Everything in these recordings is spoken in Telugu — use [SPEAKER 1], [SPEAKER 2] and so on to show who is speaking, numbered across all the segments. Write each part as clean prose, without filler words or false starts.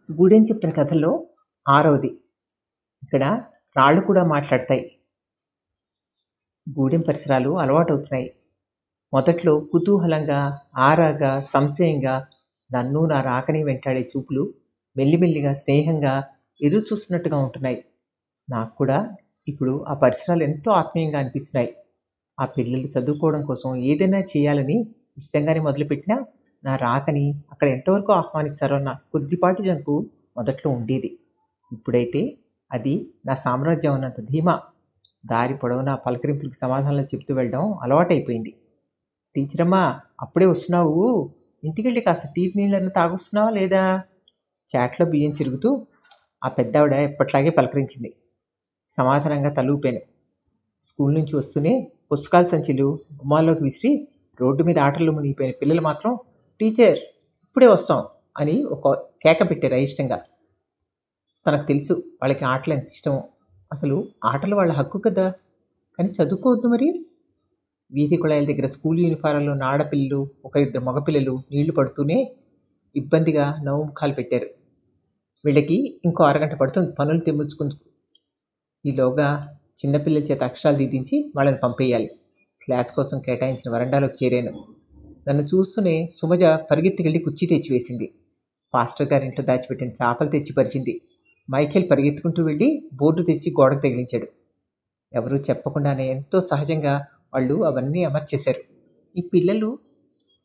[SPEAKER 1] గూడెం చెప్పిన కథల్లో ఆరవది. ఇక్కడ రాళ్ళు కూడా మాట్లాడతాయి. గూడెం పరిసరాలు అలవాటవుతున్నాయి. మొదట్లో కుతూహలంగా, ఆరాగా, సంశయంగా నన్ను నా రాకని వెంటాడే చూపులు మెల్లిమెల్లిగా స్నేహంగా ఎదురు చూస్తున్నట్టుగా ఉంటున్నాయి. నాకు కూడా ఇప్పుడు ఆ పరిసరాలు ఎంతో ఆత్మీయంగా అనిపిస్తున్నాయి. ఆ పిల్లలు చదువుకోవడం కోసం ఏదైనా చేయాలని ఇష్టంగానే మొదలుపెట్టినా నా రాకని అక్కడ ఎంతవరకు ఆహ్వానిస్తారో అన్న కొద్దిపాటి జంకు మొదట్లో ఉండేది. ఇప్పుడైతే అది నా సామ్రాజ్యం అన్నంత ధీమా. దారి పొడవునా పలకరింపులకు సమాధానాలు చెప్తూ వెళ్ళడం అలవాటైపోయింది. టీచరమ్మా, అప్పుడే వస్తున్నావు, ఇంటికెళ్ళి కాస్త టీ నీళ్ళన్నా తాగొస్తున్నావా లేదా? చాట్లో బియ్యం చిరుగుతూ ఆ పెద్దావిడ ఎప్పట్లాగే పలకరించింది. సమాధానంగా తలూపాను. స్కూల్ నుంచి వస్తూనే పుస్తకాల సంచులు గుమ్మాల్లోకి విసిరి రోడ్డు మీద ఆటల్లో మునిగిపోయిన పిల్లలు మాత్రం టీచర్ ఇప్పుడే వస్తాం అని ఒక కేక పెట్టారు అయిష్టంగా. తనకు తెలుసు వాళ్ళకి ఆటలు ఎంత ఇష్టమో. అసలు ఆటలు వాళ్ళ హక్కు కదా, కానీ చదువుకోవద్దు మరి. వీధి కుళాయిల దగ్గర స్కూల్ యూనిఫారంలో ఉన్న ఆడపిల్లలు, ఒకరిద్దరు మగపిల్లలు నీళ్లు పడుతూనే ఇబ్బందిగా నవ్వు ముఖాలు పెట్టారు. వీళ్ళకి ఇంకో అరగంట పడుతుంది పనులు తెమ్ముచుకుంటూ. ఈలోగా చిన్నపిల్లల చేత అక్షరాలు దిద్దించి వాళ్ళని పంపేయాలి. క్లాస్ కోసం కేటాయించిన వరండాలోకి చేరాను. నన్ను చూస్తూనే సుమజ పరిగెత్తుకెళ్ళి కుర్చీ తెచ్చివేసింది. పాస్టర్ గారింట్లో దాచిపెట్టిన చేపలు తెచ్చి పరిచింది. మైఖేల్ పరిగెత్తుకుంటూ వెళ్ళి బోర్డు తెచ్చి గోడకు తగిలించాడు. ఎవరూ చెప్పకుండానే ఎంతో సహజంగా వాళ్ళు అవన్నీ అమర్చేశారు. ఈ పిల్లలు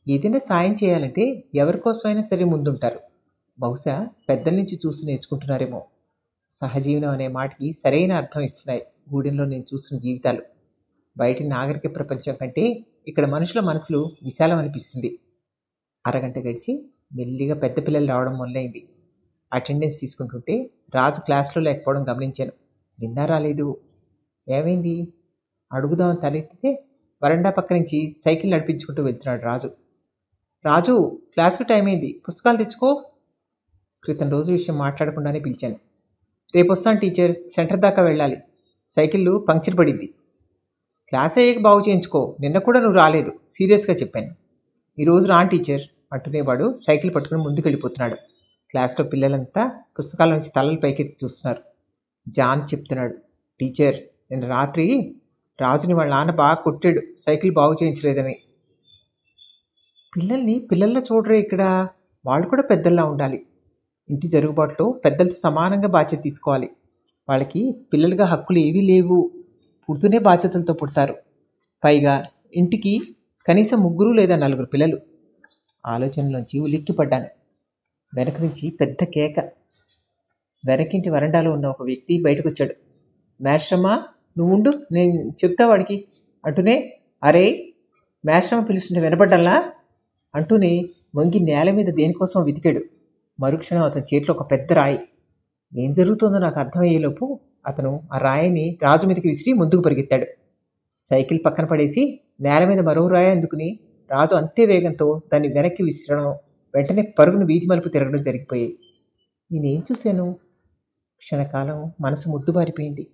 [SPEAKER 1] ఏదైనా సాయం చేయాలంటే ఎవరికోసమైనా సరే ముందుంటారు. బహుశా పెద్దల నుంచి చూసి నేర్చుకుంటున్నారేమో. సహజీవనం అనే మాటకి సరైన అర్థం ఇస్తున్నాయి గూడెంలో నేను చూసిన జీవితాలు. బయటి నాగరిక ప్రపంచం కంటే ఇక్కడ మనుషుల మనసులు విశాలం అనిపిస్తుంది. అరగంట గడిచి మెల్లిగా పెద్ద పిల్లలు రావడం మొదలైంది. అటెండెన్స్ తీసుకుంటుంటే రాజు క్లాస్లో లేకపోవడం గమనించాను. నిన్నా రాలేదు, ఏమైంది అడుగుదామని తలెత్తితే వరండా పక్క నుంచి సైకిల్ నడిపించుకుంటూ వెళ్తున్నాడు రాజు. రాజు, క్లాస్కు టైం అయింది, పుస్తకాలు తెచ్చుకో. క్రితం రోజు విషయం మాట్లాడకుండానే పిలిచాను. రేపు వస్తాను టీచర్, సెంటర్ దాకా వెళ్ళాలి, సైకిళ్ళు పంక్చర్ పడింది. క్లాస్ అయ్యాక బాగు చేయించుకో, నిన్న కూడా నువ్వు రాలేదు, సీరియస్గా చెప్పాను. ఈరోజు రాను టీచర్ అంటూనే వాడు సైకిల్ పట్టుకుని ముందుకు వెళ్ళిపోతున్నాడు. క్లాస్లో పిల్లలంతా పుస్తకాల నుంచి తలలు పైకెత్తి చూస్తున్నారు. జాన్ చెప్తున్నాడు, టీచర్ నిన్న రాత్రి రాజుని వాళ్ళ నాన్న బాగా కొట్టాడు సైకిల్ బాగు చేయించలేదని. పిల్లల్ని పిల్లల్లో చూడరే ఇక్కడ, వాళ్ళు కూడా పెద్దల్లా ఉండాలి. ఇంటి జరుగుబాటులో పెద్దలతో సమానంగా బాధ్యత తీసుకోవాలి. వాళ్ళకి పిల్లలుగా హక్కులు ఏవీ లేవు, పుడుతూనే బాధ్యతలతో పుడతారు. పైగా ఇంటికి కనీసం 3 లేదా 4 పిల్లలు. ఆలోచనలోంచి ఉలిక్కిపడ్డాను. వెనక నుంచి పెద్ద కేక. వెనకింటి వరండాలో ఉన్న ఒక వ్యక్తి బయటకు వచ్చాడు. మేస్ట్రమ్మా, నువ్వు ఉండు, నేను చెప్తా వాడికి అంటూనే, అరే మేస్ట్రమ్మ పిలుస్తుంటే వినపడ్డల్లా అంటూనే వంగి నేల మీద దేనికోసం వెతికాడు. మరుక్షణం అతని చేతిలో ఒక పెద్ద రాయి. ఏం జరుగుతుందో నాకు అర్థమయ్యేలోపు అతను ఆ రాయిని రాజు మీదకి విసిరి ముందుకు పరిగెత్తాడు. సైకిల్ పక్కన పడేసి నేల మీద మరో రాయి అందుకుని రాజు అంతే వేగంతో దాన్ని వెనక్కి విసిరడం, వెంటనే పరుగును వీధి మలుపు తిరగడం జరిగిపోయాయి. నేనేం చూశాను? క్షణకాలం మనసు ముద్దుబారిపోయింది.